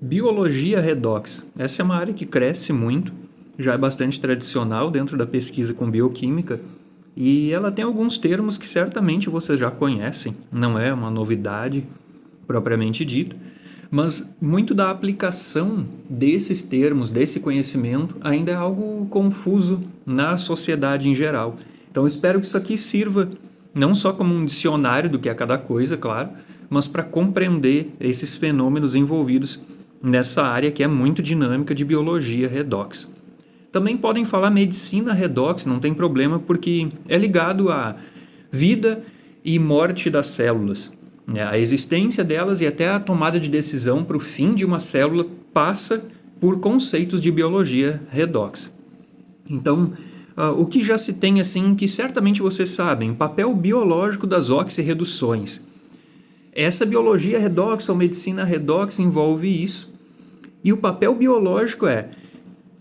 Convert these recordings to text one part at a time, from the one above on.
Biologia redox. Essa é uma área que cresce muito, já é bastante tradicional dentro da pesquisa com bioquímica e ela tem alguns termos que certamente vocês já conhecem, não é uma novidade propriamente dita, mas muito da aplicação desses termos, desse conhecimento, ainda é algo confuso na sociedade em geral. Então espero que isso aqui sirva não só como um dicionário do que é cada coisa, claro, mas para compreender esses fenômenos envolvidos nessa área que é muito dinâmica de biologia redox. Também podem falar medicina redox, não tem problema, porque é ligado à vida e morte das células. A existência delas e até a tomada de decisão para o fim de uma célula passa por conceitos de biologia redox. Então, o que já se tem assim, que certamente vocês sabem, o papel biológico das oxirreduções. Essa biologia redox ou medicina redox envolve isso. E o papel biológico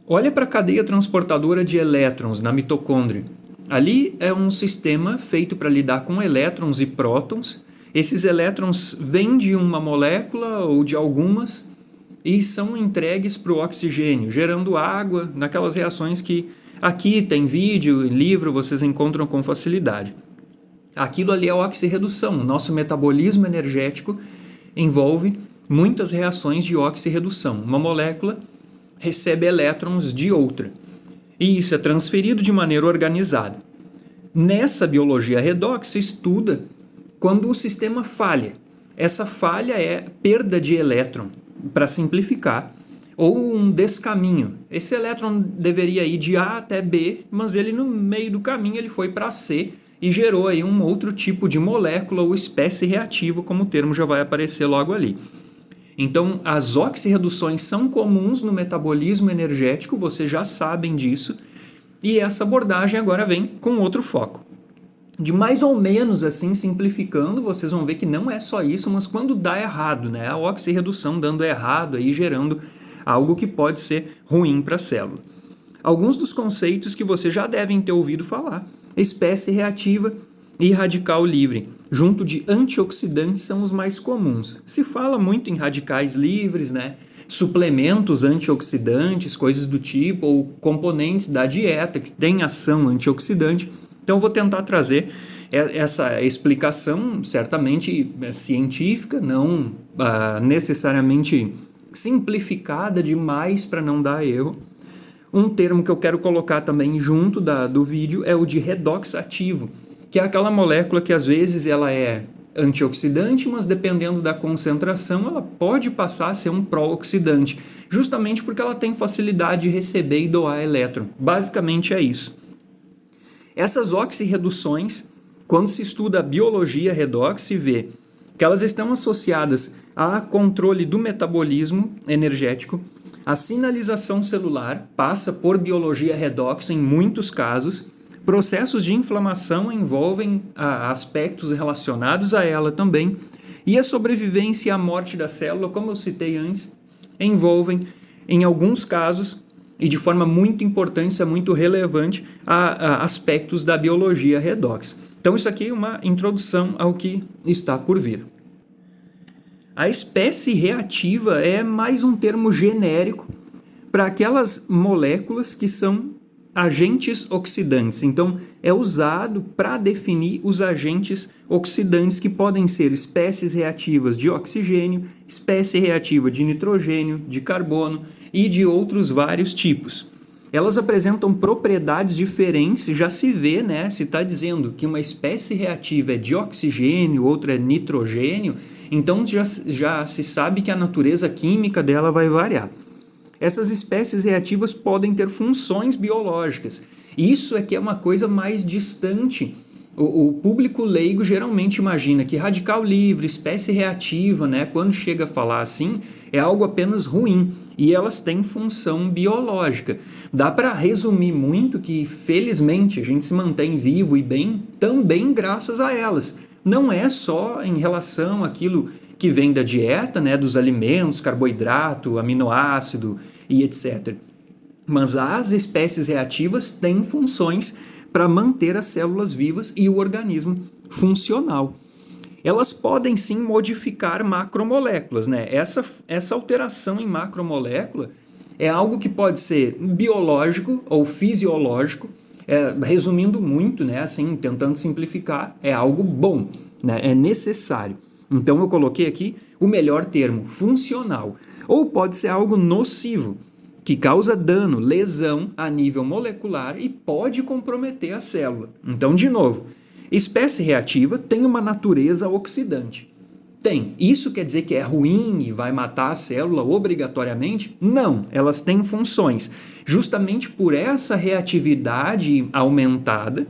olha para a cadeia transportadora de elétrons na mitocôndria. Ali é um sistema feito para lidar com elétrons e prótons. Esses elétrons vêm de uma molécula ou de algumas e são entregues para o oxigênio, gerando água naquelas reações que aqui tem vídeo e livro, vocês encontram com facilidade. Aquilo ali é a oxirredução. O nosso metabolismo energético envolve muitas reações de oxirredução. Uma molécula recebe elétrons de outra. E isso é transferido de maneira organizada. Nessa biologia redox se estuda quando o sistema falha. Essa falha é perda de elétron, para simplificar, ou um descaminho. Esse elétron deveria ir de A até B, mas ele no meio do caminho ele foi para C e gerou aí um outro tipo de molécula ou espécie reativa, como o termo já vai aparecer logo ali. Então, as oxirreduções são comuns no metabolismo energético, vocês já sabem disso, e essa abordagem agora vem com outro foco. De mais ou menos assim, simplificando, vocês vão ver que não é só isso, mas quando dá errado, né? A oxirredução dando errado, aí gerando algo que pode ser ruim para a célula. Alguns dos conceitos que vocês já devem ter ouvido falar: espécie reativa e radical livre, junto de antioxidantes, são os mais comuns. Se fala muito em radicais livres, né? Suplementos antioxidantes, coisas do tipo, ou componentes da dieta que têm ação antioxidante. Então eu vou tentar trazer essa explicação, certamente científica, não necessariamente simplificada demais para não dar erro. Um termo que eu quero colocar também junto do vídeo é o de redox ativo, que é aquela molécula que às vezes ela é antioxidante, mas dependendo da concentração ela pode passar a ser um pró-oxidante, justamente porque ela tem facilidade de receber e doar elétron. Basicamente é isso. Essas oxirreduções, quando se estuda a biologia redox, se vê que elas estão associadas a controle do metabolismo energético. A sinalização celular passa por biologia redox em muitos casos. Processos de inflamação envolvem aspectos relacionados a ela também. E a sobrevivência e a morte da célula, como eu citei antes, envolvem, em alguns casos, e de forma muito importante, isso é muito relevante, a aspectos da biologia redox. Então isso aqui é uma introdução ao que está por vir. A espécie reativa é mais um termo genérico para aquelas moléculas que são agentes oxidantes. Então, é usado para definir os agentes oxidantes que podem ser espécies reativas de oxigênio, espécie reativa de nitrogênio, de carbono e de outros vários tipos. Elas apresentam propriedades diferentes, já se vê, né? Se está dizendo que uma espécie reativa é de oxigênio, outra é nitrogênio, então já se sabe que a natureza química dela vai variar. Essas espécies reativas podem ter funções biológicas. Isso é que é uma coisa mais distante. O público leigo geralmente imagina que radical livre, espécie reativa, né, quando chega a falar assim, é algo apenas ruim. E elas têm função biológica. Dá para resumir muito que, felizmente, a gente se mantém vivo e bem também graças a elas. Não é só em relação àquilo que vem da dieta, né, dos alimentos, carboidrato, aminoácido e etc. Mas as espécies reativas têm funções para manter as células vivas e o organismo funcional. elas podem sim modificar macromoléculas, né? Essa alteração em macromolécula é algo que pode ser biológico ou fisiológico. Resumindo muito, né? Assim, tentando simplificar, é algo bom, né? É necessário. Então eu coloquei aqui o melhor termo, funcional. Ou pode ser algo nocivo, que causa dano, lesão a nível molecular e pode comprometer a célula. Então, de novo, espécie reativa tem uma natureza oxidante. Tem. Isso quer dizer que é ruim e vai matar a célula obrigatoriamente? Não, elas têm funções. Justamente por essa reatividade aumentada,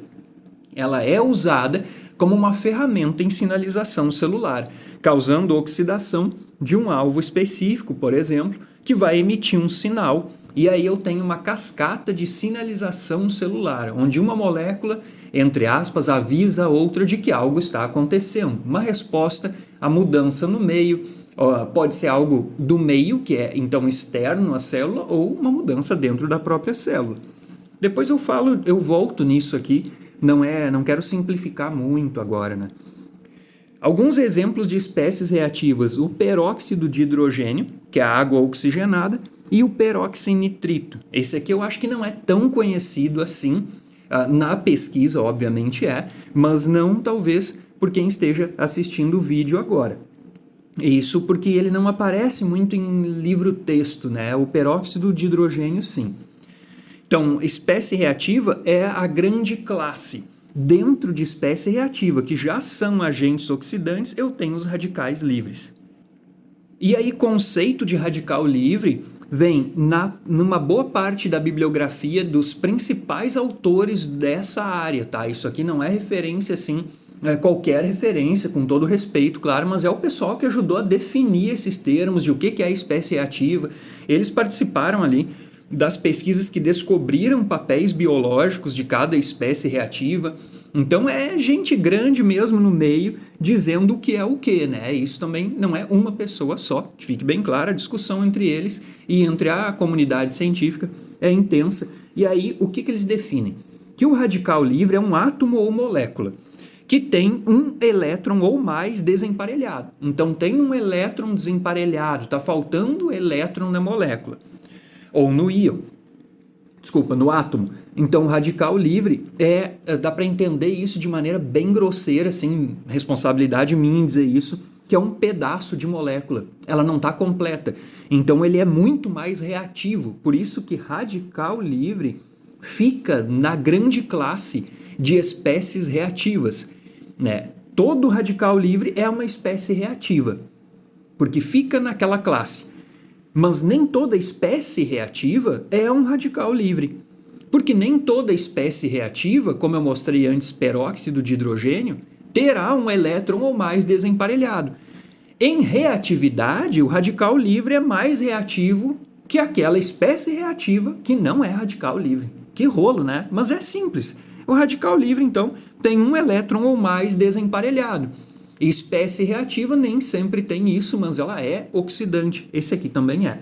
ela é usada como uma ferramenta em sinalização celular, causando oxidação de um alvo específico, por exemplo, que vai emitir um sinal. E aí eu tenho uma cascata de sinalização celular, onde uma molécula, entre aspas, avisa a outra de que algo está acontecendo. Uma resposta à mudança no meio, pode ser algo do meio, que é então externo à célula, ou uma mudança dentro da própria célula. Depois eu volto nisso aqui, não quero simplificar muito agora, né? Alguns exemplos de espécies reativas: o peróxido de hidrogênio, que é a água oxigenada, e o peroxinitrito. Esse aqui eu acho que não é tão conhecido assim, na pesquisa, obviamente mas não talvez por quem esteja assistindo o vídeo agora. Isso porque ele não aparece muito em livro-texto, né? O peróxido de hidrogênio, sim. Então, espécie reativa é a grande classe. Dentro de espécie reativa, que já são agentes oxidantes, eu tenho os radicais livres. E aí, conceito de radical livre vem numa boa parte da bibliografia dos principais autores dessa área, tá? Isso aqui não é referência, assim, qualquer referência, com todo respeito, claro, mas é o pessoal que ajudou a definir esses termos de o que é espécie reativa. Eles participaram ali das pesquisas que descobriram papéis biológicos de cada espécie reativa. Então é gente grande mesmo no meio dizendo o que é o que, né? Isso também não é uma pessoa só, que fique bem clara, a discussão entre eles e entre a comunidade científica é intensa. E aí, o que eles definem? Que o radical livre é um átomo ou molécula que tem um elétron ou mais desemparelhado. Então tem um elétron desemparelhado, está faltando elétron na molécula. Ou no íon, no átomo. Então, radical livre dá para entender isso de maneira bem grosseira, assim, responsabilidade minha em dizer isso, que é um pedaço de molécula. Ela não está completa. Então, ele é muito mais reativo. Por isso que radical livre fica na grande classe de espécies reativas, né? Todo radical livre é uma espécie reativa, porque fica naquela classe. Mas nem toda espécie reativa é um radical livre. Porque nem toda espécie reativa, como eu mostrei antes, peróxido de hidrogênio, terá um elétron ou mais desemparelhado. Em reatividade, o radical livre é mais reativo que aquela espécie reativa que não é radical livre. Que rolo, né? Mas é simples. O radical livre, então, tem um elétron ou mais desemparelhado. Espécie reativa nem sempre tem isso, mas ela é oxidante. Esse aqui também é.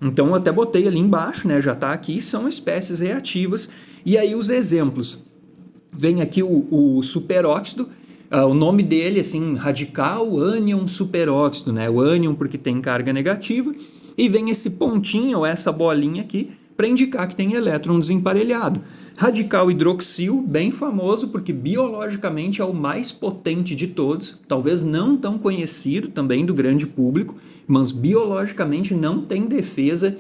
Então eu até botei ali embaixo, né? Já está aqui, são espécies reativas. E aí os exemplos. Vem aqui o superóxido, o nome dele, assim, radical ânion superóxido, né? O ânion porque tem carga negativa. E vem esse pontinho, ou essa bolinha aqui, para indicar que tem elétron desemparelhado. Radical hidroxil, bem famoso, porque biologicamente é o mais potente de todos, talvez não tão conhecido também do grande público, mas biologicamente não tem defesa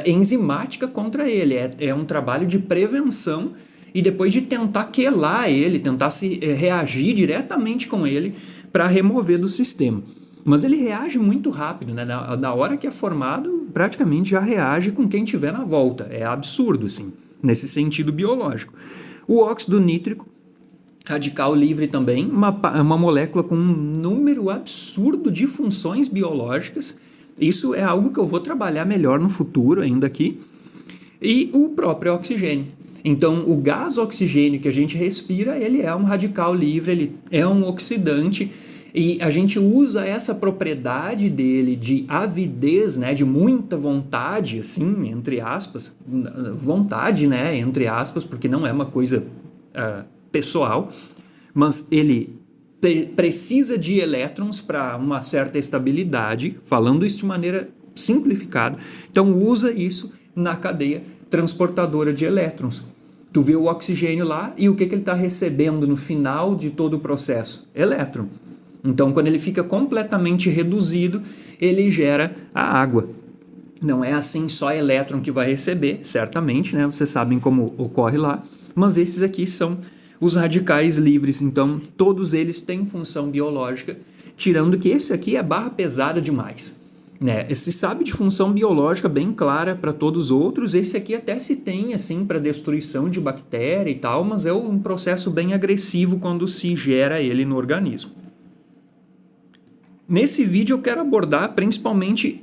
enzimática contra ele. É um trabalho de prevenção e depois de tentar quelar ele, tentar reagir diretamente com ele para remover do sistema. Mas ele reage muito rápido, né? Na hora que é formado, praticamente já reage com quem tiver na volta. É absurdo, assim, nesse sentido biológico. O óxido nítrico, radical livre também, uma molécula com um número absurdo de funções biológicas. Isso é algo que eu vou trabalhar melhor no futuro ainda aqui. E o próprio oxigênio. Então, o gás oxigênio que a gente respira, ele é um radical livre, ele é um oxidante. E a gente usa essa propriedade dele de avidez, né, de muita vontade, assim, entre aspas, vontade, né, entre aspas, porque não é uma coisa pessoal, mas ele precisa de elétrons para uma certa estabilidade, falando isso de maneira simplificada. Então usa isso na cadeia transportadora de elétrons. Tu vê o oxigênio lá e o que ele está recebendo no final de todo o processo? Elétron. Então, quando ele fica completamente reduzido, ele gera a água. Não é assim só elétron que vai receber, certamente, né? Vocês sabem como ocorre lá, mas esses aqui são os radicais livres, então todos eles têm função biológica, tirando que esse aqui é barra pesada demais. Né? Se sabe de função biológica bem clara para todos os outros, esse aqui até se tem assim para destruição de bactéria e tal, mas é um processo bem agressivo quando se gera ele no organismo. Nesse vídeo eu quero abordar principalmente,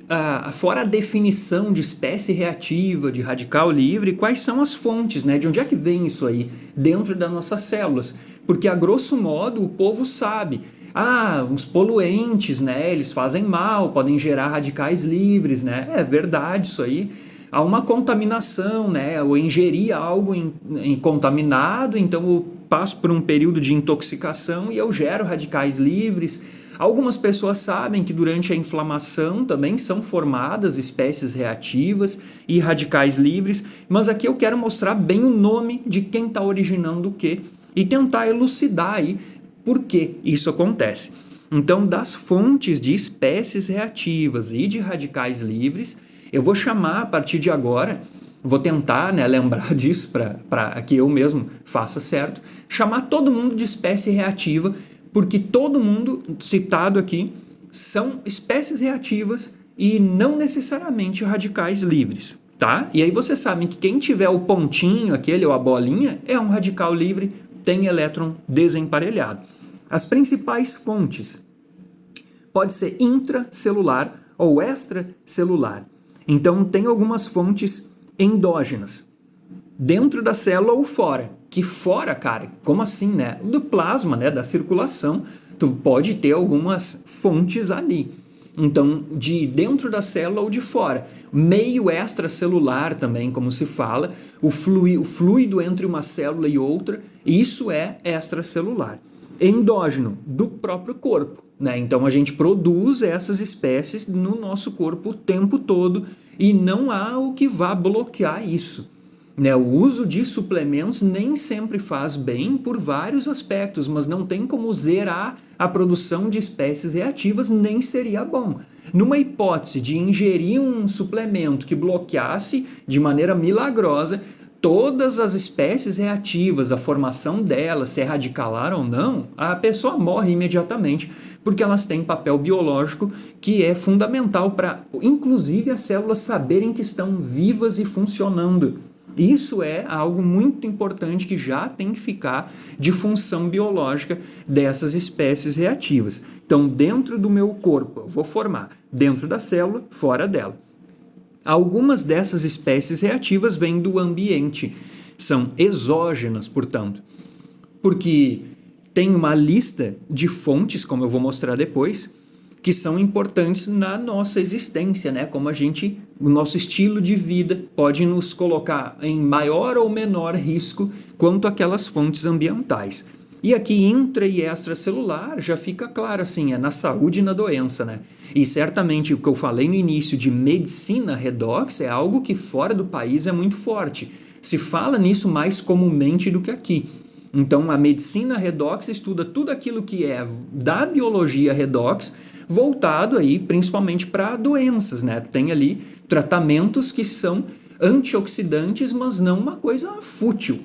fora a definição de espécie reativa, de radical livre, quais são as fontes, né? De onde é que vem isso aí dentro das nossas células. Porque, a grosso modo, o povo sabe, os poluentes, né? Eles fazem mal, podem gerar radicais livres, né? É verdade isso aí. Há uma contaminação, né? Eu ingeri algo contaminado, então eu passo por um período de intoxicação e eu gero radicais livres. Algumas pessoas sabem que durante a inflamação também são formadas espécies reativas e radicais livres, mas aqui eu quero mostrar bem o nome de quem está originando o quê e tentar elucidar aí por que isso acontece. Então, das fontes de espécies reativas e de radicais livres, eu vou chamar a partir de agora, vou tentar, né, lembrar disso para que eu mesmo faça certo, chamar todo mundo de espécie reativa, porque todo mundo citado aqui são espécies reativas e não necessariamente radicais livres, tá? E aí vocês sabem que quem tiver o pontinho aquele ou a bolinha é um radical livre, tem elétron desemparelhado. As principais fontes pode ser intracelular ou extracelular. Então tem algumas fontes endógenas, dentro da célula ou fora. Que fora, cara, como assim, né? Do plasma, né? Da circulação, tu pode ter algumas fontes ali. Então, de dentro da célula ou de fora. Meio extracelular também, como se fala, o fluido entre uma célula e outra, isso é extracelular. Endógeno, do próprio corpo, né? Então, a gente produz essas espécies no nosso corpo o tempo todo e não há o que vá bloquear isso. Né, o uso de suplementos nem sempre faz bem por vários aspectos, mas não tem como zerar a produção de espécies reativas, nem seria bom. Numa hipótese de ingerir um suplemento que bloqueasse de maneira milagrosa todas as espécies reativas, a formação delas, se é radicalar ou não, a pessoa morre imediatamente, porque elas têm papel biológico que é fundamental para, inclusive, as células saberem que estão vivas e funcionando. Isso é algo muito importante que já tem que ficar de função biológica dessas espécies reativas. Então, dentro do meu corpo, eu vou formar dentro da célula, fora dela. Algumas dessas espécies reativas vêm do ambiente, são exógenas, portanto, porque tem uma lista de fontes, como eu vou mostrar depois, que são importantes na nossa existência, né? Como o nosso estilo de vida pode nos colocar em maior ou menor risco quanto aquelas fontes ambientais. E aqui intra e extracelular já fica claro assim, é na saúde e na doença, né? E certamente o que eu falei no início de medicina redox é algo que fora do país é muito forte. Se fala nisso mais comumente do que aqui. Então a medicina redox estuda tudo aquilo que é da biologia redox, voltado aí principalmente para doenças, né? Tem ali tratamentos que são antioxidantes, mas não uma coisa fútil.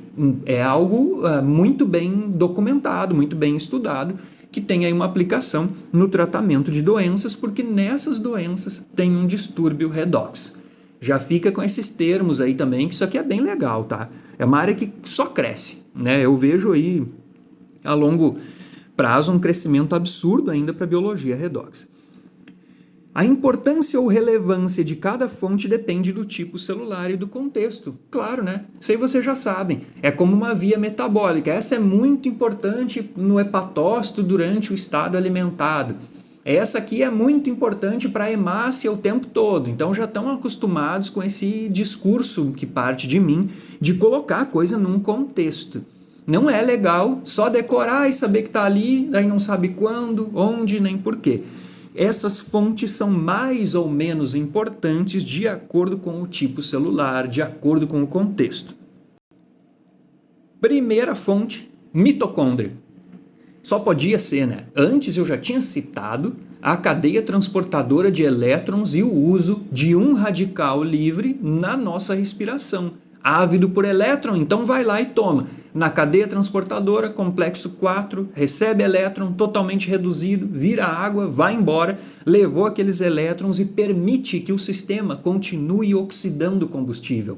É algo muito bem documentado, muito bem estudado, que tem aí uma aplicação no tratamento de doenças, porque nessas doenças tem um distúrbio redox. Já fica com esses termos aí também, que isso aqui é bem legal, tá? É uma área que só cresce, né? Eu vejo aí a longo prazo um crescimento absurdo ainda para a biologia redox. A importância ou relevância de cada fonte depende do tipo celular e do contexto. Claro, né? Isso aí vocês já sabem. É como uma via metabólica. Essa é muito importante no hepatócito durante o estado alimentado. Essa aqui é muito importante para a hemácia o tempo todo. Então já estão acostumados com esse discurso que parte de mim de colocar a coisa num contexto. Não é legal só decorar e saber que está ali, daí não sabe quando, onde, nem porquê. Essas fontes são mais ou menos importantes de acordo com o tipo celular, de acordo com o contexto. Primeira fonte, mitocôndria. Só podia ser, né? Antes eu já tinha citado a cadeia transportadora de elétrons e o uso de um radical livre na nossa respiração. Ávido por elétron, então vai lá e toma. Na cadeia transportadora, complexo 4, recebe elétron totalmente reduzido, vira água, vai embora, levou aqueles elétrons e permite que o sistema continue oxidando o combustível.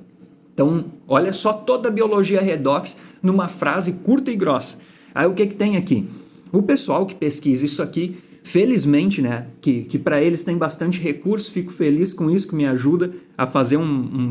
Então, olha só toda a biologia redox numa frase curta e grossa. Aí o que tem aqui? O pessoal que pesquisa isso aqui, felizmente, né, que para eles tem bastante recurso, fico feliz com isso, que me ajuda a fazer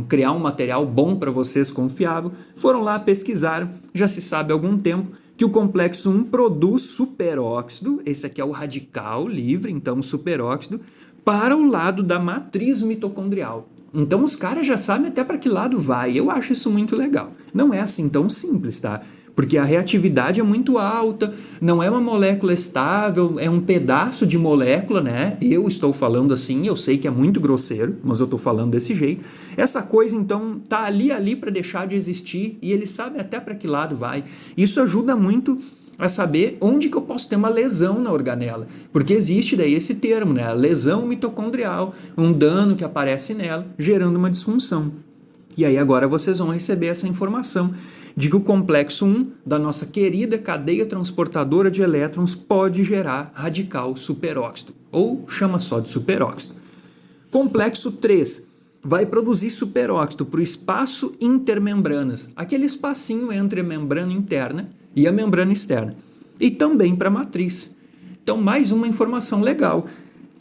criar um material bom para vocês, confiável. Foram lá, pesquisaram, já se sabe há algum tempo que o complexo 1 produz superóxido, esse aqui é o radical livre, então superóxido, para o lado da matriz mitocondrial. Então os caras já sabem até para que lado vai. Eu acho isso muito legal. Não é assim tão simples, tá? Porque a reatividade é muito alta, não é uma molécula estável, é um pedaço de molécula, né? Eu estou falando assim, eu sei que é muito grosseiro, mas eu estou falando desse jeito. Essa coisa, então, tá ali para deixar de existir e eles sabem até para que lado vai. Isso ajuda muito a saber onde que eu posso ter uma lesão na organela, porque existe daí esse termo, né? Lesão mitocondrial, um dano que aparece nela, gerando uma disfunção. E aí agora vocês vão receber essa informação de que o complexo 1 da nossa querida cadeia transportadora de elétrons pode gerar radical superóxido, ou chama só de superóxido. Complexo 3 vai produzir superóxido para o espaço intermembranas, aquele espacinho entre a membrana interna e a membrana externa, e também para a matriz. Então, mais uma informação legal.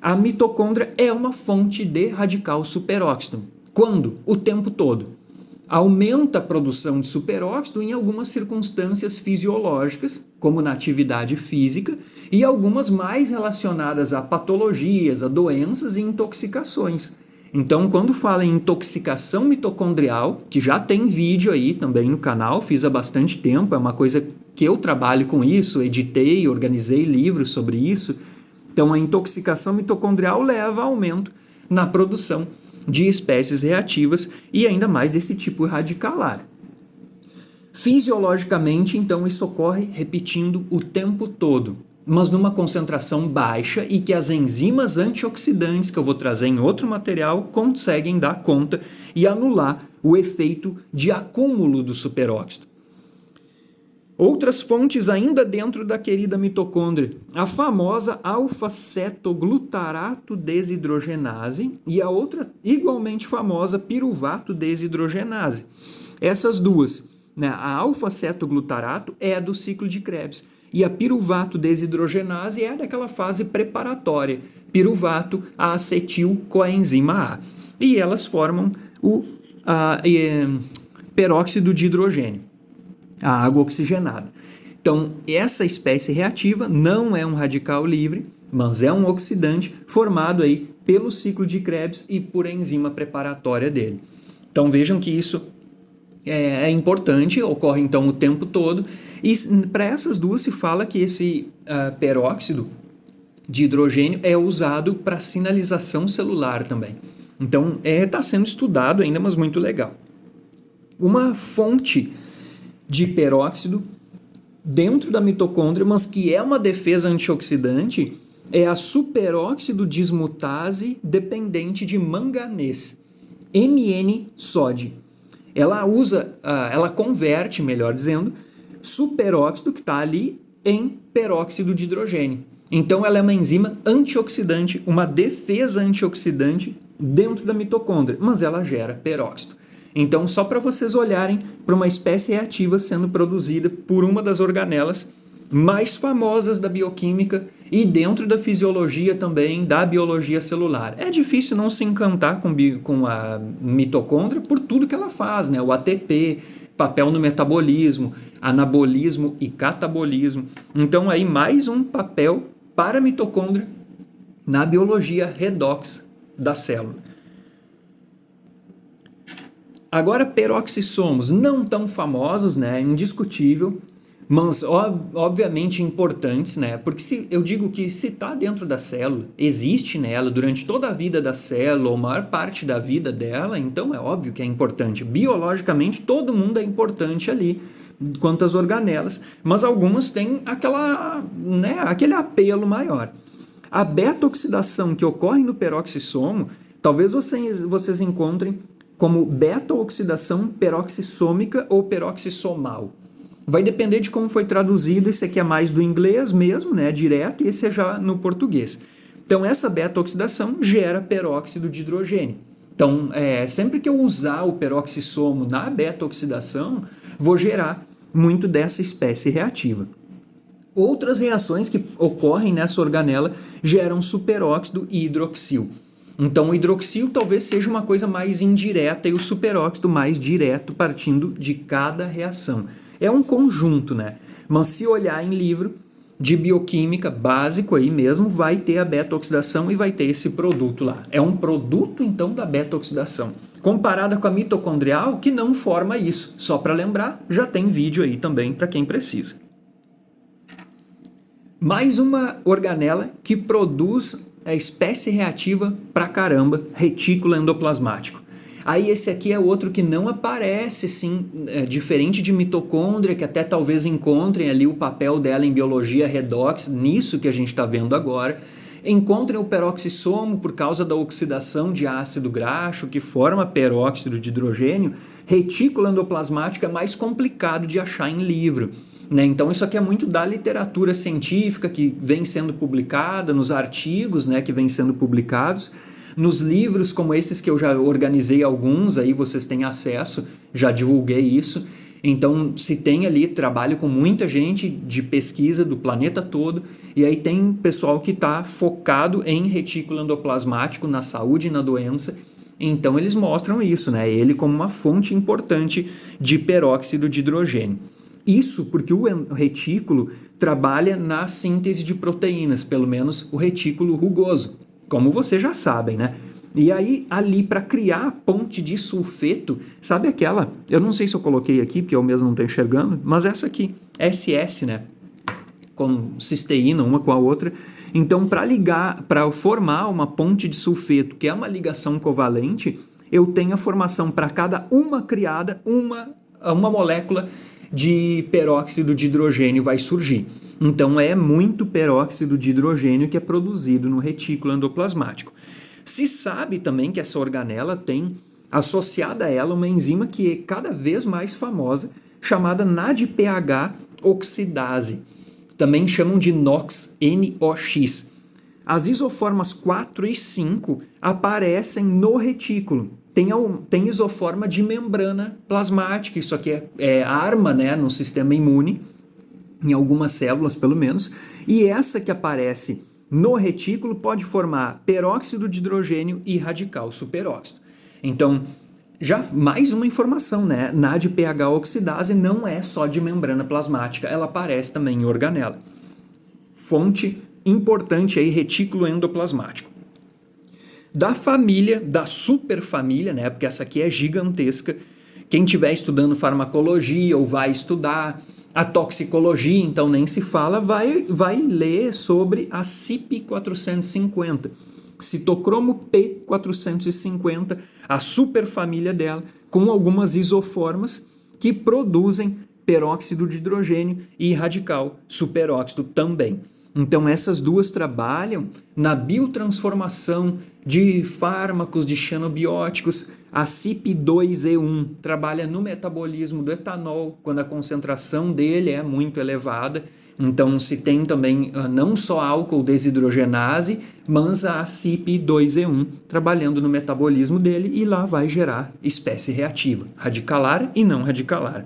A mitocôndria é uma fonte de radical superóxido. Quando? O tempo todo. Aumenta a produção de superóxido em algumas circunstâncias fisiológicas, como na atividade física, e algumas mais relacionadas a patologias, a doenças e intoxicações. Então, quando fala em intoxicação mitocondrial, que já tem vídeo aí também no canal, fiz há bastante tempo, é uma coisa que eu trabalho com isso, editei, organizei livros sobre isso. Então, a intoxicação mitocondrial leva a aumento na produção de espécies reativas e ainda mais desse tipo radicalar. Fisiologicamente, então, isso ocorre repetindo o tempo todo, mas numa concentração baixa e que as enzimas antioxidantes, que eu vou trazer em outro material, conseguem dar conta e anular o efeito de acúmulo do superóxido. Outras fontes ainda dentro da querida mitocôndria, a famosa alfa-cetoglutarato desidrogenase e a outra igualmente famosa piruvato desidrogenase. Essas duas, né, a alfa-cetoglutarato é do ciclo de Krebs e a piruvato desidrogenase é daquela fase preparatória, piruvato a acetil coenzima A. E elas formam o peróxido de hidrogênio, a água oxigenada. Então, essa espécie reativa não é um radical livre, mas é um oxidante formado aí pelo ciclo de Krebs e por enzima preparatória dele. Então, vejam que isso é importante, ocorre então o tempo todo, e para essas duas se fala que esse peróxido de hidrogênio é usado para sinalização celular também. Então, está sendo estudado ainda, mas muito legal. Uma fonte de peróxido dentro da mitocôndria, mas que é uma defesa antioxidante, é a superóxido dismutase dependente de manganês, MN-SOD. Ela converte, melhor dizendo, superóxido que está ali em peróxido de hidrogênio. Então ela é uma enzima antioxidante, uma defesa antioxidante dentro da mitocôndria, mas ela gera peróxido. Então, só para vocês olharem para uma espécie reativa sendo produzida por uma das organelas mais famosas da bioquímica e dentro da fisiologia também da biologia celular. É difícil não se encantar com a mitocôndria por tudo que ela faz, né? O ATP, papel no metabolismo, anabolismo e catabolismo. Então, aí mais um papel para a mitocôndria na biologia redox da célula. Agora, peroxissomos não tão famosos, né? Indiscutível, Mas obviamente importantes, né? Porque se eu digo que se está dentro da célula, existe nela durante toda a vida da célula, ou maior parte da vida dela, então é óbvio que é importante. Biologicamente, todo mundo é importante ali, quanto às organelas, mas algumas têm aquele apelo maior. A beta-oxidação que ocorre no peroxissomo, talvez vocês encontrem como beta-oxidação peroxissômica ou peroxissomal. Vai depender de como foi traduzido, esse aqui é mais do inglês mesmo, né, direto, e esse é já no português. Então, essa beta-oxidação gera peróxido de hidrogênio. Então, sempre que eu usar o peroxissomo na beta-oxidação, vou gerar muito dessa espécie reativa. Outras reações que ocorrem nessa organela geram superóxido e hidroxil. Então, o hidroxil talvez seja uma coisa mais indireta e o superóxido mais direto, partindo de cada reação. É um conjunto, né? Mas se olhar em livro de bioquímica básico aí mesmo, vai ter a beta-oxidação e vai ter esse produto lá. É um produto, então, da beta-oxidação. Comparada com a mitocondrial, que não forma isso. Só para lembrar, já tem vídeo aí também para quem precisa. Mais uma organela que produz a espécie reativa pra caramba, retículo endoplasmático. Aí esse aqui é outro que não aparece, sim, diferente de mitocôndria, que até talvez encontrem ali o papel dela em biologia redox, nisso que a gente está vendo agora. Encontrem o peroxissomo por causa da oxidação de ácido graxo, que forma peróxido de hidrogênio. Retículo endoplasmático é mais complicado de achar em livro. Né? Então isso aqui é muito da literatura científica que vem sendo publicada, nos artigos, né, que vem sendo publicados, nos livros como esses que eu já organizei alguns, aí vocês têm acesso, já divulguei isso. Então se tem ali trabalho com muita gente de pesquisa do planeta todo, e aí tem pessoal que está focado em retículo endoplasmático, na saúde e na doença. Então eles mostram isso, né? Ele como uma fonte importante de peróxido de hidrogênio. Isso porque o retículo trabalha na síntese de proteínas, pelo menos o retículo rugoso, como vocês já sabem, né? E aí, ali, para criar a ponte de sulfeto, sabe aquela? Eu não sei se eu coloquei aqui, porque eu mesmo não estou enxergando, mas essa aqui, SS, né? Com cisteína, uma com a outra. Então, para formar uma ponte de sulfeto, que é uma ligação covalente, eu tenho a formação para cada uma criada, uma molécula de peróxido de hidrogênio vai surgir. Então é muito peróxido de hidrogênio que é produzido no retículo endoplasmático. Se sabe também que essa organela tem associada a ela uma enzima que é cada vez mais famosa, chamada NADPH oxidase. Também chamam de NOx, NOx. As isoformas 4 e 5 aparecem no retículo. Tem isoforma de membrana plasmática, isso aqui é arma, né, no sistema imune, em algumas células pelo menos, e essa que aparece no retículo pode formar peróxido de hidrogênio e radical superóxido. Então, já mais uma informação, né? NADPH oxidase não é só de membrana plasmática, ela aparece também em organela. Fonte importante aí, retículo endoplasmático. Da família, da superfamília, né? Porque essa aqui é gigantesca. Quem estiver estudando farmacologia ou vai estudar a toxicologia, então nem se fala, vai ler sobre a CYP450, citocromo P450, a superfamília dela, com algumas isoformas que produzem peróxido de hidrogênio e radical superóxido também. Então essas duas trabalham na biotransformação de fármacos, de xenobióticos. A CYP2E1 trabalha no metabolismo do etanol, quando a concentração dele é muito elevada. Então se tem também não só álcool desidrogenase, mas a CYP2E1 trabalhando no metabolismo dele, e lá vai gerar espécie reativa, radicalar e não radicalar.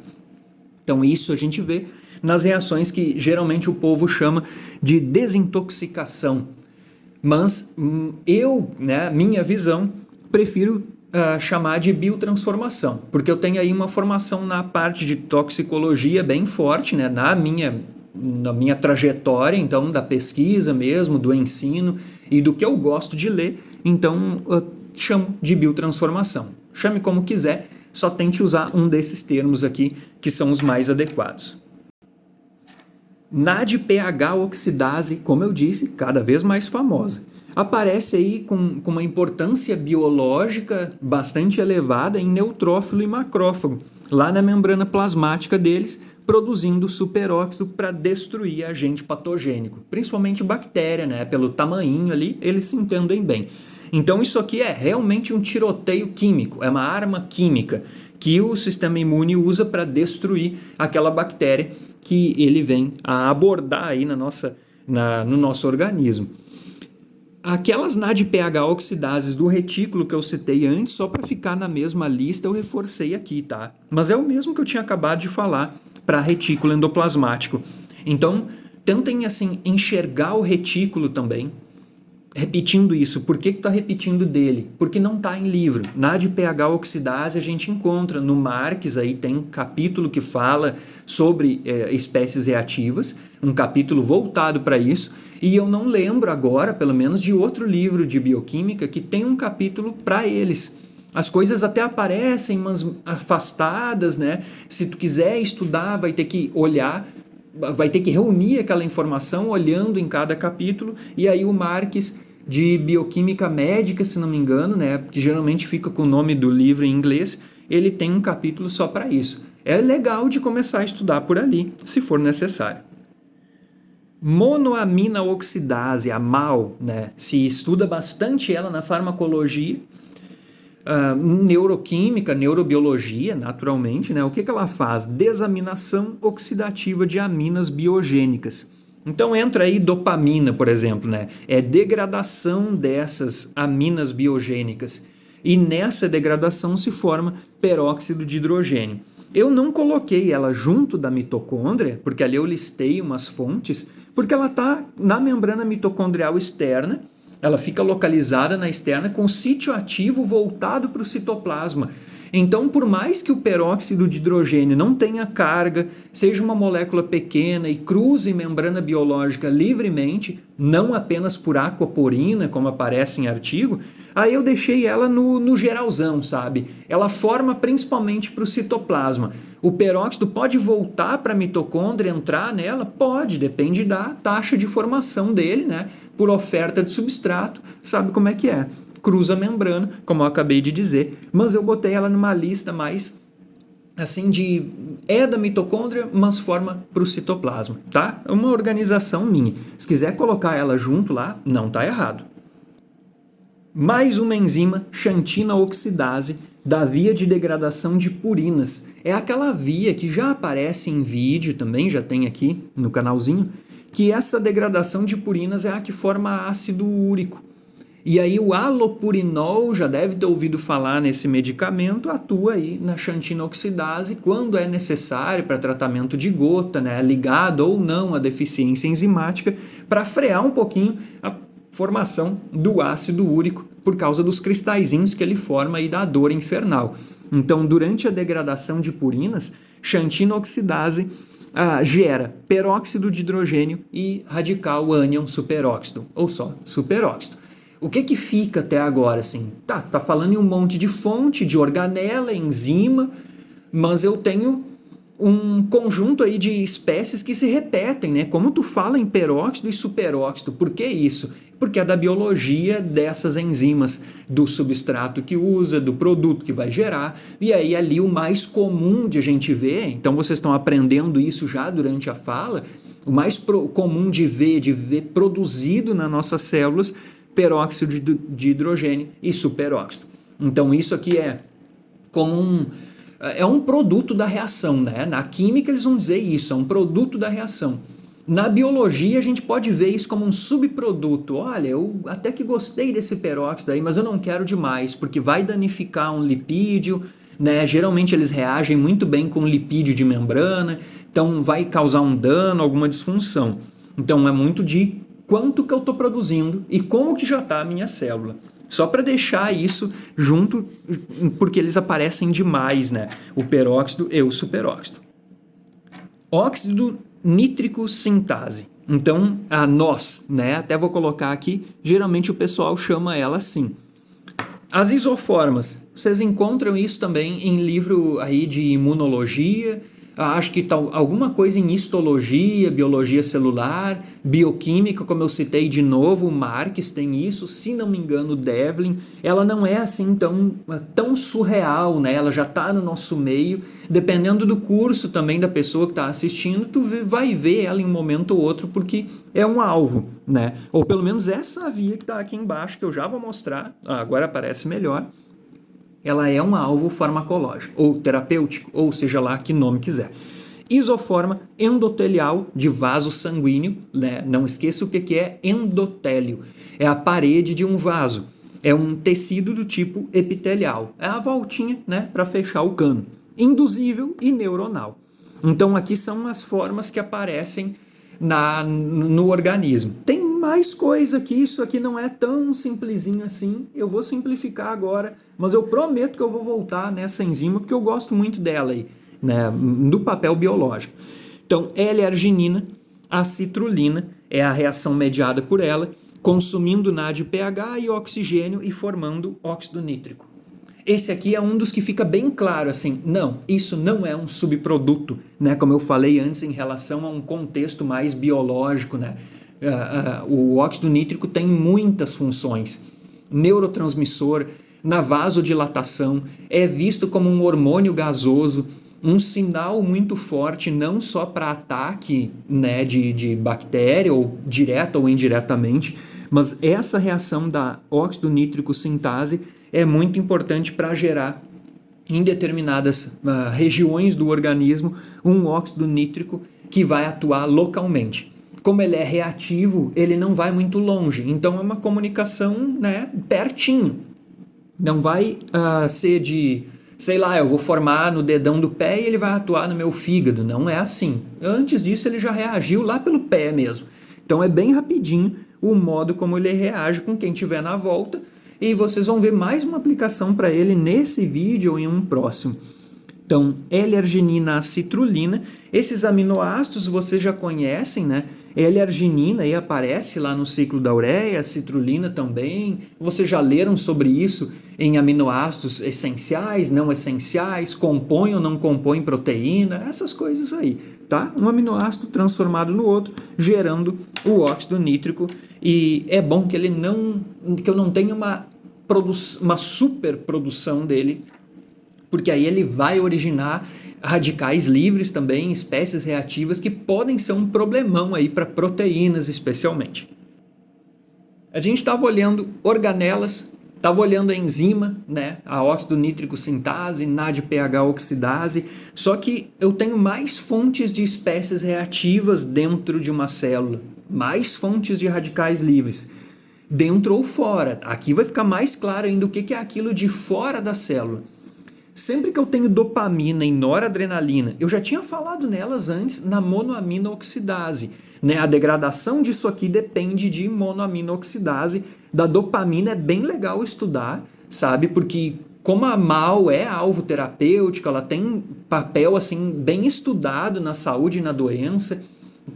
Então isso a gente vê nas reações que geralmente o povo chama de desintoxicação. Mas minha visão, prefiro chamar de biotransformação, porque eu tenho aí uma formação na parte de toxicologia bem forte, né, na minha trajetória, então, da pesquisa mesmo, do ensino e do que eu gosto de ler, então eu chamo de biotransformação. Chame como quiser, só tente usar um desses termos aqui, que são os mais adequados. NADPH oxidase, como eu disse, cada vez mais famosa. Aparece aí com uma importância biológica bastante elevada em neutrófilo e macrófago, lá na membrana plasmática deles, produzindo superóxido para destruir agente patogênico, principalmente bactéria, né? Pelo tamanhinho ali, eles se entendem bem. Então isso aqui é realmente um tiroteio químico, é uma arma química que o sistema imune usa para destruir aquela bactéria que ele vem a abordar aí no nosso organismo. Aquelas NADPH oxidases do retículo que eu citei antes, só para ficar na mesma lista, eu reforcei aqui, tá? Mas é o mesmo que eu tinha acabado de falar para retículo endoplasmático. Então, tentem assim enxergar o retículo também, repetindo isso. Por que está repetindo dele? Porque não está em livro. NADPH oxidase a gente encontra no Marques, aí tem um capítulo que fala sobre espécies reativas, um capítulo voltado para isso, e eu não lembro agora, pelo menos, de outro livro de bioquímica que tem um capítulo para eles. As coisas até aparecem, mas afastadas, né? Se tu quiser estudar, vai ter que olhar, vai ter que reunir aquela informação olhando em cada capítulo, e aí o Marques de Bioquímica Médica, se não me engano, né, que geralmente fica com o nome do livro em inglês, ele tem um capítulo só para isso. É legal de começar a estudar por ali, se for necessário. Monoamina oxidase, a MAO, né, se estuda bastante ela na farmacologia, neuroquímica, neurobiologia, naturalmente, né? O que ela faz? Desaminação oxidativa de aminas biogênicas. Então entra aí dopamina, por exemplo, né? É degradação dessas aminas biogênicas. E nessa degradação se forma peróxido de hidrogênio. Eu não coloquei ela junto da mitocôndria, porque ali eu listei umas fontes, porque ela está na membrana mitocondrial externa. Ela fica localizada na externa com o sítio ativo voltado para o citoplasma. Então, por mais que o peróxido de hidrogênio não tenha carga, seja uma molécula pequena e cruze membrana biológica livremente, não apenas por aquaporina, como aparece em artigo, aí eu deixei ela no geralzão, sabe? Ela forma principalmente para o citoplasma. O peróxido pode voltar para a mitocôndria, entrar nela? Pode, depende da taxa de formação dele, né? Por oferta de substrato, sabe como é que é. Cruza a membrana, como eu acabei de dizer, mas eu botei ela numa lista mais assim é da mitocôndria, mas forma para o citoplasma, tá? É uma organização minha. Se quiser colocar ela junto lá, não tá errado. Mais uma enzima, xantina oxidase, da via de degradação de purinas. É aquela via que já aparece em vídeo também, já tem aqui no canalzinho, que essa degradação de purinas é a que forma ácido úrico. E aí o alopurinol, já deve ter ouvido falar nesse medicamento, atua aí na xantina oxidase quando é necessário para tratamento de gota, né, ligado ou não à deficiência enzimática, para frear um pouquinho a formação do ácido úrico por causa dos cristalzinhos que ele forma e da dor infernal. Então, durante a degradação de purinas, xantina oxidase gera peróxido de hidrogênio e radical ânion superóxido, ou só superóxido. O que fica até agora, assim? Tá falando em um monte de fonte, de organela, enzima, mas eu tenho um conjunto aí de espécies que se repetem, né? Como tu fala em peróxido e superóxido, por que isso? Porque é da biologia dessas enzimas, do substrato que usa, do produto que vai gerar, e aí ali o mais comum de a gente ver, então vocês estão aprendendo isso já durante a fala, o mais comum de ver produzido nas nossas células, peróxido de hidrogênio e superóxido. Então isso aqui é como um produto da reação, né? Na química eles vão dizer isso, é um produto da reação. Na biologia a gente pode ver isso como um subproduto. Olha, eu até que gostei desse peróxido aí, mas eu não quero demais, porque vai danificar um lipídio, né? Geralmente eles reagem muito bem com lipídio de membrana, então vai causar um dano, alguma disfunção. Então é muito de quanto que eu estou produzindo e como que já está a minha célula. Só para deixar isso junto, porque eles aparecem demais, né? O peróxido e o superóxido. Óxido nítrico sintase. Então, a NOS, né? Até vou colocar aqui, geralmente o pessoal chama ela assim. As isoformas, vocês encontram isso também em livro aí de imunologia, acho que alguma coisa em histologia, biologia celular, bioquímica, como eu citei de novo, o Marx tem isso, se não me engano, o Devlin. Ela não é assim tão surreal, né? Ela já está no nosso meio. Dependendo do curso também da pessoa que está assistindo, tu vai ver ela em um momento ou outro, porque é um alvo, né? Ou pelo menos essa via que está aqui embaixo, que eu já vou mostrar, agora aparece melhor. Ela é um alvo farmacológico, ou terapêutico, ou seja lá que nome quiser. Isoforma endotelial de vaso sanguíneo, né? Não esqueça o que é endotélio. É a parede de um vaso. É um tecido do tipo epitelial. É a voltinha, né, para fechar o cano. Induzível e neuronal. Então aqui são as formas que aparecem no organismo. Tem mais coisa aqui, isso aqui não é tão simplesinho assim. Eu vou simplificar agora, mas eu prometo que eu vou voltar nessa enzima porque eu gosto muito dela aí, né, do papel biológico. Então, L-arginina, a citrulina é a reação mediada por ela, consumindo NADPH e oxigênio e formando óxido nítrico. Esse aqui é um dos que fica bem claro assim, não, isso não é um subproduto, né? Como eu falei antes em relação a um contexto mais biológico, né? O óxido nítrico tem muitas funções. Neurotransmissor, na vasodilatação, é visto como um hormônio gasoso, um sinal muito forte não só para ataque, né, de bactéria, ou direta ou indiretamente, mas essa reação da óxido nítrico sintase é muito importante para gerar em determinadas regiões do organismo um óxido nítrico que vai atuar localmente. Como ele é reativo, ele não vai muito longe, então é uma comunicação, né, pertinho. Não vai ser de, sei lá, eu vou formar no dedão do pé e ele vai atuar no meu fígado. Não é assim. Antes disso ele já reagiu lá pelo pé mesmo. Então é bem rapidinho o modo como ele reage com quem estiver na volta. E vocês vão ver mais uma aplicação para ele nesse vídeo ou em um próximo. Então, L-arginina, citrulina, esses aminoácidos vocês já conhecem, né? L-arginina aí aparece lá no ciclo da ureia, a citrulina também. Vocês já leram sobre isso em aminoácidos essenciais, não essenciais, compõem ou não compõem proteína, essas coisas aí, tá? Um aminoácido transformado no outro, gerando o óxido nítrico. E é bom que eu não tenha uma superprodução dele, porque aí ele vai originar radicais livres também, espécies reativas que podem ser um problemão aí para proteínas especialmente. A gente estava olhando organelas, estava olhando a enzima, né, a óxido nítrico sintase, NADPH oxidase, só que eu tenho mais fontes de espécies reativas dentro de uma célula, mais fontes de radicais livres, dentro ou fora. Aqui vai ficar mais claro ainda o que é aquilo de fora da célula. Sempre que eu tenho dopamina e noradrenalina, eu já tinha falado nelas antes na monoamino-oxidase, né? A degradação disso aqui depende de monoamino-oxidase. Da dopamina é bem legal estudar, sabe? Porque como a MAO é alvo terapêutico, ela tem papel assim bem estudado na saúde e na doença.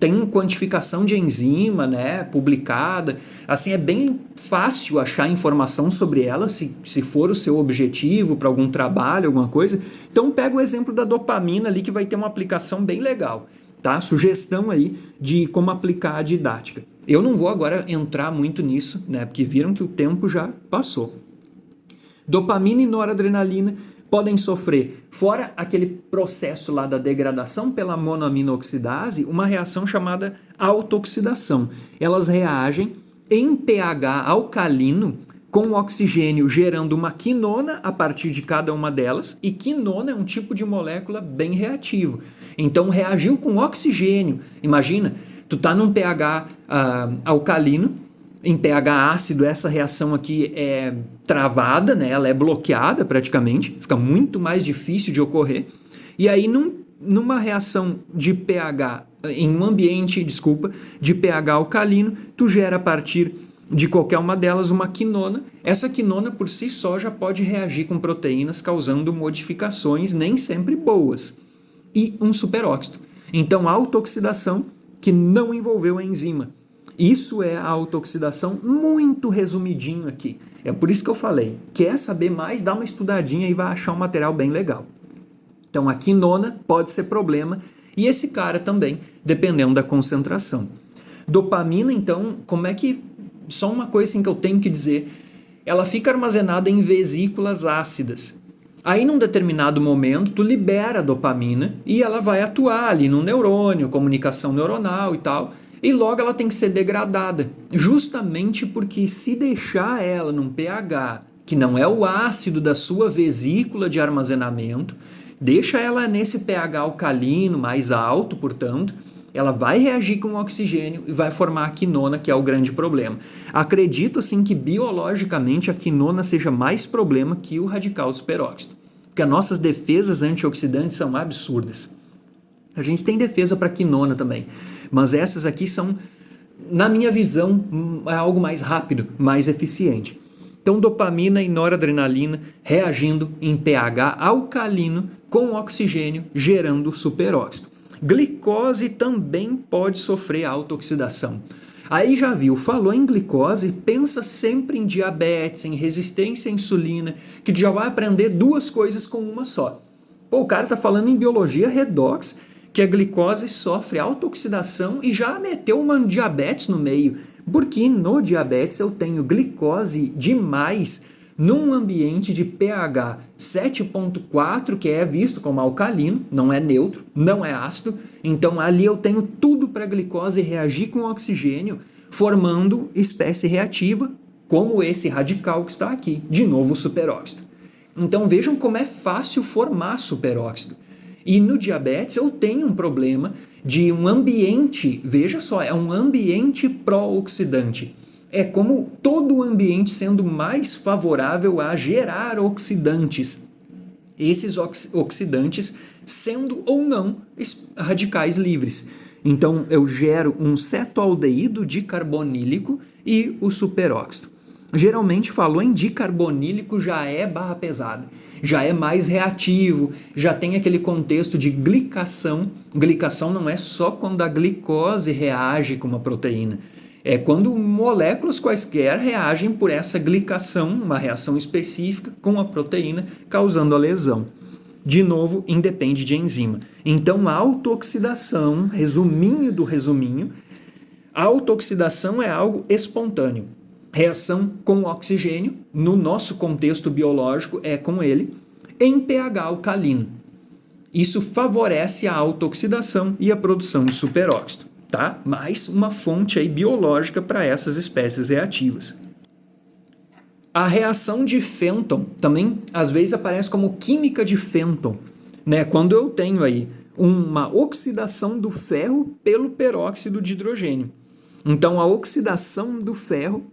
Tem quantificação de enzima, né, publicada. Assim, é bem fácil achar informação sobre ela, se for o seu objetivo para algum trabalho, alguma coisa. Então, pega o exemplo da dopamina ali, que vai ter uma aplicação bem legal, tá? Sugestão aí de como aplicar a didática. Eu não vou agora entrar muito nisso, né, porque viram que o tempo já passou. Dopamina e noradrenalina podem sofrer, fora aquele processo lá da degradação pela monoamino-oxidase, uma reação chamada autooxidação. Elas reagem em pH alcalino com oxigênio, gerando uma quinona a partir de cada uma delas, e quinona é um tipo de molécula bem reativo. Então reagiu com oxigênio. Imagina, tu tá num pH alcalino, em pH ácido, essa reação aqui é travada, né? Ela é bloqueada praticamente, fica muito mais difícil de ocorrer. E aí, numa reação de pH, em um ambiente, de pH alcalino, tu gera a partir de qualquer uma delas uma quinona. Essa quinona por si só já pode reagir com proteínas, causando modificações nem sempre boas. E um superóxido. Então, autooxidação que não envolveu a enzima. Isso é a autooxidação muito resumidinho aqui. É por isso que eu falei. Quer saber mais? Dá uma estudadinha e vai achar um material bem legal. Então a quinona pode ser problema e esse cara também, dependendo da concentração. Dopamina, então, como é que... Só uma coisa assim que eu tenho que dizer, ela fica armazenada em vesículas ácidas. Aí, num determinado momento, tu libera a dopamina e ela vai atuar ali no neurônio, comunicação neuronal e tal, e logo ela tem que ser degradada, justamente porque se deixar ela num pH que não é o ácido da sua vesícula de armazenamento, deixa ela nesse pH alcalino mais alto, portanto, ela vai reagir com o oxigênio e vai formar a quinona, que é o grande problema. Acredito, sim, que biologicamente a quinona seja mais problema que o radical superóxido, porque as nossas defesas antioxidantes são absurdas. A gente tem defesa para quinona também, mas essas aqui são, na minha visão, é algo mais rápido, mais eficiente. Então, dopamina e noradrenalina reagindo em pH alcalino com oxigênio, gerando superóxido. Glicose também pode sofrer autooxidação. Aí já viu, falou em glicose, pensa sempre em diabetes, em resistência à insulina, que já vai aprender duas coisas com uma só. Pô, o cara tá falando em biologia redox, que a glicose sofre autooxidação e já meteu uma diabetes no meio, porque no diabetes eu tenho glicose demais num ambiente de pH 7.4, que é visto como alcalino, não é neutro, não é ácido, então ali eu tenho tudo para a glicose reagir com oxigênio, formando espécie reativa, como esse radical que está aqui, de novo superóxido. Então vejam como é fácil formar superóxido. E no diabetes eu tenho um problema de um ambiente, veja só, é um ambiente pró-oxidante. É como todo o ambiente sendo mais favorável a gerar oxidantes. Esses oxidantes sendo ou não radicais livres. Então eu gero um cetoaldeído dicarbonílico e o superóxido. Geralmente falou em dicarbonílico já é barra pesada, já é mais reativo, já tem aquele contexto de glicação. Glicação não é só quando a glicose reage com uma proteína, é quando moléculas quaisquer reagem por essa glicação, uma reação específica com a proteína, causando a lesão. De novo, independe de enzima. Então, a autooxidação, resuminho do resuminho, a autooxidação é algo espontâneo. Reação com oxigênio, no nosso contexto biológico, é com ele, em pH alcalino. Isso favorece a autooxidação e a produção de superóxido. Tá? Mais uma fonte aí biológica para essas espécies reativas. A reação de Fenton também às vezes aparece como química de Fenton, né? Quando eu tenho aí uma oxidação do ferro pelo peróxido de hidrogênio. Então a oxidação do ferro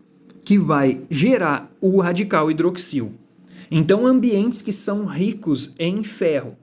que vai gerar o radical hidroxil. Então ambientes que são ricos em ferro,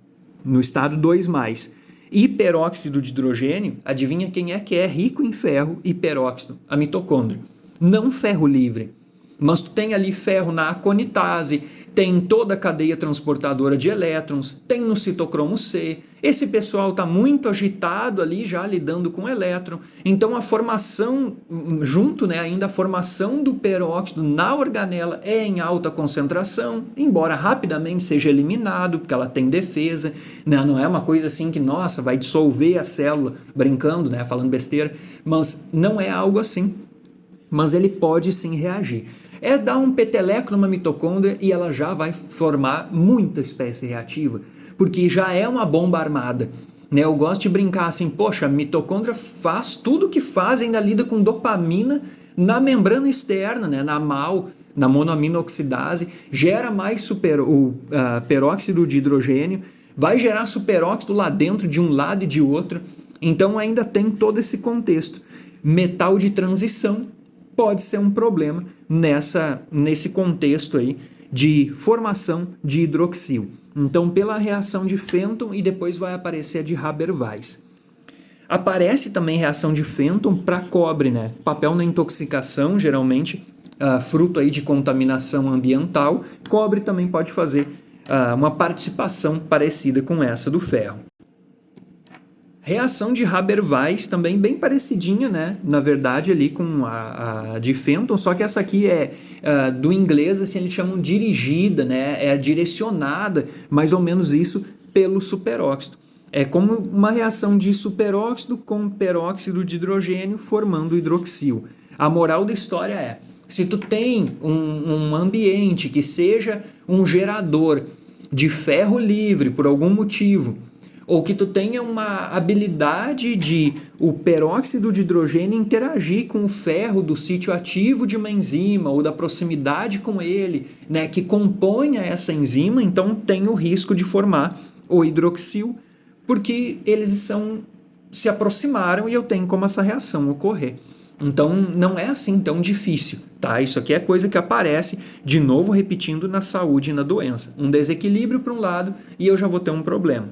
no estado 2+, e peróxido de hidrogênio, adivinha quem é que é rico em ferro e peróxido? A mitocôndria. Não ferro livre, mas tu tem ali ferro na aconitase, tem toda a cadeia transportadora de elétrons, tem no citocromo C. Esse pessoal está muito agitado ali já lidando com elétron. Então a formação, junto, né, ainda a formação do peróxido na organela é em alta concentração, embora rapidamente seja eliminado, porque ela tem defesa, né? Não é uma coisa assim que, nossa, vai dissolver a célula, brincando, né, falando besteira, mas não é algo assim. Mas ele pode sim reagir. É dar um peteleco numa mitocôndria e ela já vai formar muita espécie reativa, porque já é uma bomba armada. Né? Eu gosto de brincar assim, poxa, a mitocôndria faz tudo o que faz, ainda lida com dopamina na membrana externa, né? Na MAO, na monoaminoxidase, gera mais peróxido de hidrogênio, vai gerar superóxido lá dentro de um lado e de outro, então ainda tem todo esse contexto. Metal de transição pode ser um problema nesse contexto aí de formação de hidroxil. Então, pela reação de Fenton e depois vai aparecer a de Haber-Weiss. Aparece também reação de Fenton para cobre, né? Papel na intoxicação, geralmente fruto aí de contaminação ambiental. Cobre também pode fazer uma participação parecida com essa do ferro. Reação de Haber-Weiss também bem parecidinha, né? Na verdade, ali com a de Fenton, só que essa aqui é do inglês, assim, eles chamam dirigida, né? É direcionada, mais ou menos isso, pelo superóxido. É como uma reação de superóxido com peróxido de hidrogênio formando hidroxil. A moral da história é, se tu tem um ambiente que seja um gerador de ferro livre por algum motivo, ou que tu tenha uma habilidade de o peróxido de hidrogênio interagir com o ferro do sítio ativo de uma enzima ou da proximidade com ele, né, que componha essa enzima, então tem o risco de formar o hidroxil, porque eles se aproximaram e eu tenho como essa reação ocorrer. Então não é assim tão difícil, tá? Isso aqui é coisa que aparece, de novo repetindo, na saúde e na doença. Um desequilíbrio para um lado e eu já vou ter um problema.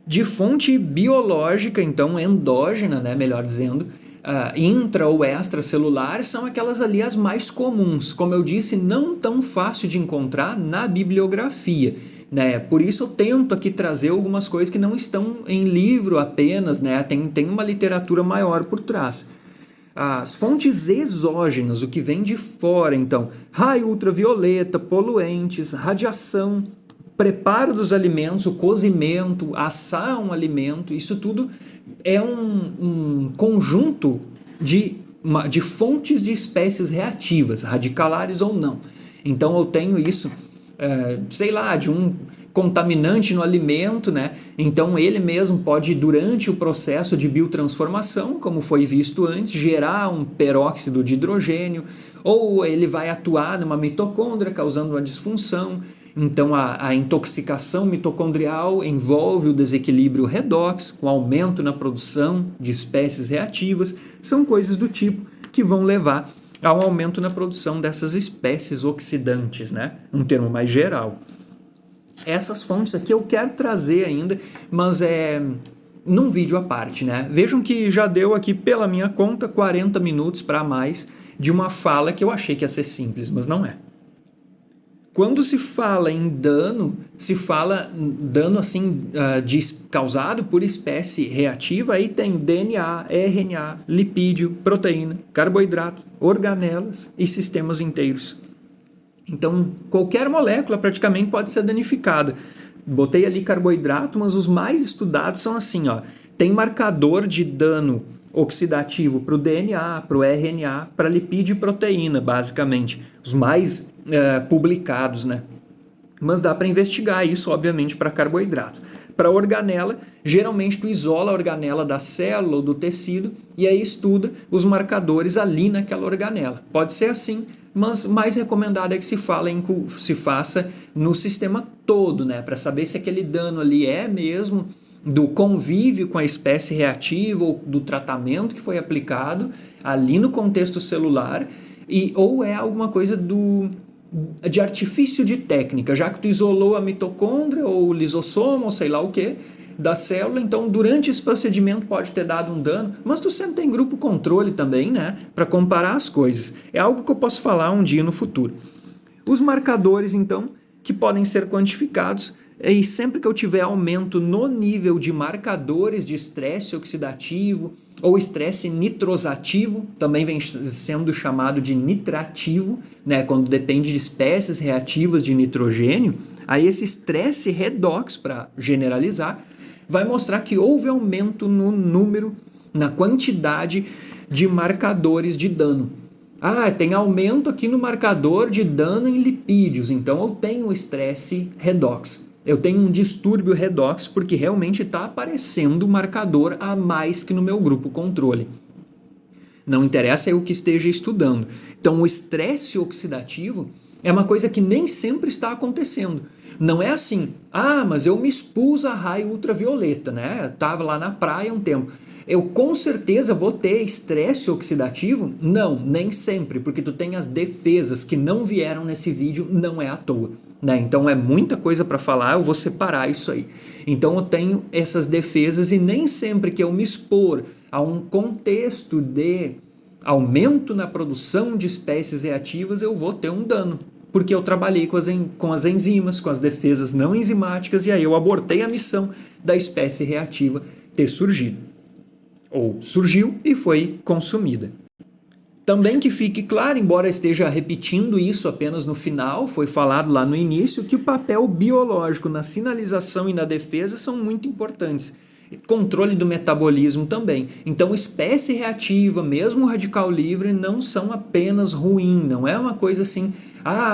De fonte biológica, então endógena, né, melhor dizendo, intra ou extracelular, são aquelas ali as mais comuns. Como eu disse, não tão fácil de encontrar na bibliografia, né? Por isso eu tento aqui trazer algumas coisas que não estão em livro apenas, né? Tem uma literatura maior por trás. As fontes exógenas, o que vem de fora, então, raio ultravioleta, poluentes, radiação, preparo dos alimentos, o cozimento, assar um alimento, isso tudo é um conjunto de fontes de espécies reativas, radicalares ou não. Então eu tenho isso, sei lá, de um contaminante no alimento, né? Então ele mesmo pode, durante o processo de biotransformação, como foi visto antes, gerar um peróxido de hidrogênio, ou ele vai atuar numa mitocôndria, causando uma disfunção. Então a intoxicação mitocondrial envolve o desequilíbrio redox, com aumento na produção de espécies reativas, são coisas do tipo que vão levar a um aumento na produção dessas espécies oxidantes, né? Um termo mais geral. Essas fontes aqui eu quero trazer ainda, mas num vídeo à parte, né? Vejam que já deu aqui, pela minha conta, 40 minutos para mais de uma fala que eu achei que ia ser simples, mas não é. Quando se fala em dano, se fala dano assim, causado por espécie reativa, aí tem DNA, RNA, lipídio, proteína, carboidrato, organelas e sistemas inteiros. Então, qualquer molécula praticamente pode ser danificada. Botei ali carboidrato, mas os mais estudados são assim, ó. Tem marcador de dano oxidativo para o DNA, para o RNA, para lipídio e proteína, basicamente. Os mais publicados, né? Mas dá para investigar isso, obviamente, para carboidrato. Para organela, geralmente tu isola a organela da célula ou do tecido e aí estuda os marcadores ali naquela organela. Pode ser assim, mas mais recomendado é que se faça no sistema todo, né? Para saber se aquele dano ali é mesmo do convívio com a espécie reativa ou do tratamento que foi aplicado ali no contexto celular, ou é alguma coisa de artifício de técnica, já que tu isolou a mitocôndria ou o lisossomo ou sei lá o que da célula, então durante esse procedimento pode ter dado um dano, mas tu sempre tem grupo controle também, né, para comparar as coisas. É algo que eu posso falar um dia no futuro. Os marcadores, então, que podem ser quantificados, e sempre que eu tiver aumento no nível de marcadores de estresse oxidativo ou estresse nitrosativo, também vem sendo chamado de nitrativo, né, quando depende de espécies reativas de nitrogênio, aí esse estresse redox, para generalizar, vai mostrar que houve aumento no número, na quantidade de marcadores de dano. Tem aumento aqui no marcador de dano em lipídios, então eu tenho estresse redox. Eu tenho um distúrbio redox porque realmente está aparecendo um marcador a mais que no meu grupo controle. Não interessa eu que esteja estudando. Então o estresse oxidativo é uma coisa que nem sempre está acontecendo. Não é assim, mas eu me expus a raio ultravioleta, né? Estava lá na praia um tempo. Eu com certeza vou ter estresse oxidativo? Não, nem sempre, porque tu tem as defesas que não vieram nesse vídeo, não é à toa. Né? Então é muita coisa para falar, eu vou separar isso aí. Então eu tenho essas defesas e nem sempre que eu me expor a um contexto de aumento na produção de espécies reativas, eu vou ter um dano. Porque eu trabalhei com as enzimas, com as defesas não enzimáticas, e aí eu abortei a missão da espécie reativa ter surgido. Ou surgiu e foi consumida. Também que fique claro, embora esteja repetindo isso apenas no final, foi falado lá no início, que o papel biológico na sinalização e na defesa são muito importantes. Controle do metabolismo também. Então, espécie reativa, mesmo radical livre, não são apenas ruim, não é uma coisa assim,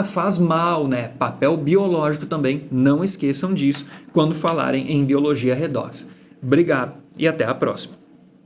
faz mal, né? Papel biológico também, não esqueçam disso quando falarem em biologia redox. Obrigado e até a próxima.